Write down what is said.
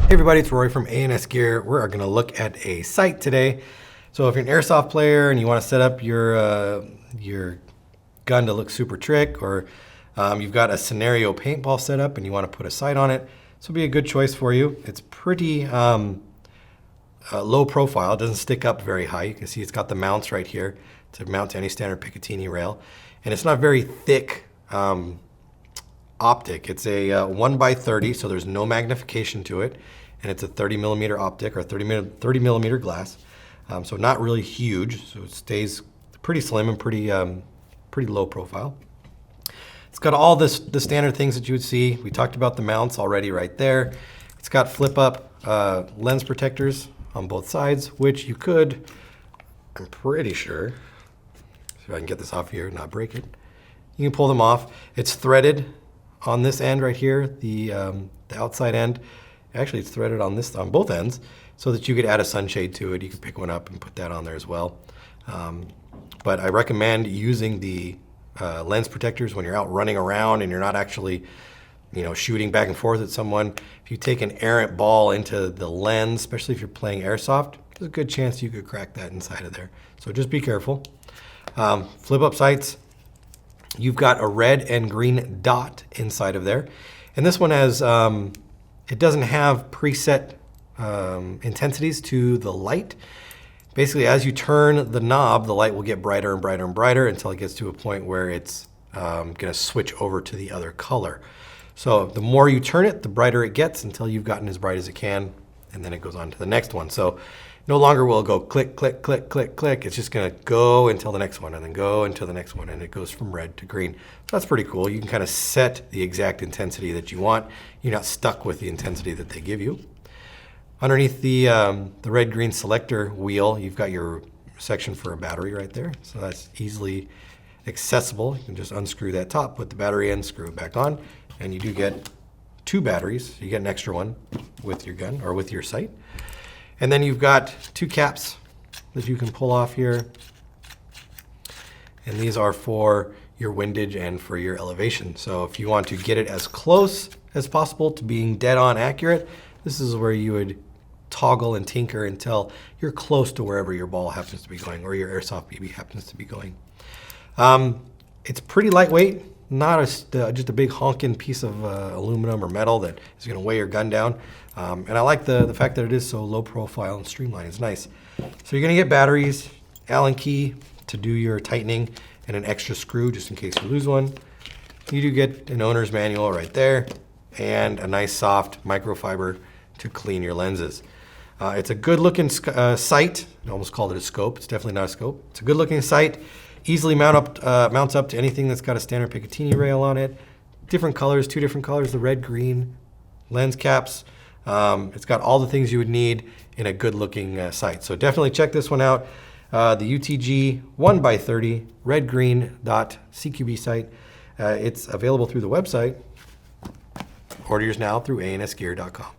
Hey everybody, it's Roy from A&S Gear. We're going to look at a sight today. So if you're an airsoft player and you want to set up your gun to look super trick, or you've got a scenario paintball set up and you want to put a sight on it, this will be a good choice for you. It's pretty low profile. It doesn't stick up very high. You can see it's got the mounts right here to mount to any standard Picatinny rail. And it's not very thick optic. It's a 1x30, so there's no magnification to it. And it's a 30 millimeter optic, or 30 millimeter glass. So not really huge, so it stays pretty slim and pretty low profile. It's got all the standard things that you would see. We talked about the mounts already right there. It's got flip up lens protectors on both sides, which you could, I'm pretty sure, see if I can get this off here and not break it. You can pull them off. It's threaded on this end right here, the outside end. Actually, it's threaded on both ends, so that you could add a sunshade to it. You could pick one up and put that on there as well. But I recommend using the lens protectors when you're out running around and you're not actually, shooting back and forth at someone. If you take an errant ball into the lens, especially if you're playing airsoft, there's a good chance you could crack that inside of there. So just be careful. Flip up sights. You've got a red and green dot inside of there. And this one has, it doesn't have preset intensities to the light. Basically, as you turn the knob, the light will get brighter and brighter and brighter until it gets to a point where it's gonna switch over to the other color. So the more you turn it, the brighter it gets until you've gotten as bright as it can, and then it goes on to the next one. So no longer will it go click, click, click, click, click. It's just gonna go until the next one, and then go until the next one, and it goes from red to green. So that's pretty cool. You can kind of set the exact intensity that you want. You're not stuck with the intensity that they give you. Underneath the red-green selector wheel, you've got your section for a battery right there. So that's easily accessible. You can just unscrew that top, put the battery in, screw it back on, and you do get 2 batteries. You get an extra one with your gun or with your sight. And then you've got 2 caps that you can pull off here. And these are for your windage and for your elevation. So if you want to get it as close as possible to being dead on accurate, this is where you would toggle and tinker until you're close to wherever your ball happens to be going, or your airsoft BB happens to be going. It's pretty lightweight, not just a big honking piece of aluminum or metal that is gonna weigh your gun down. And I like the fact that it is so low profile and streamlined. It's nice. So you're gonna get batteries, Allen key to do your tightening, and an extra screw just in case you lose one. You do get an owner's manual right there, and a nice soft microfiber to clean your lenses. It's a good looking sight. I almost called it a scope. It's definitely not a scope. It's a good looking sight. Easily mounts up to anything that's got a standard Picatinny rail on it. Different colors, 2 different colors, the red, green, lens caps. It's got all the things you would need in a good looking sight. So definitely check this one out. The UTG 1x30 red-green dot CQB sight. It's available through the website. Order yours now through ansgear.com.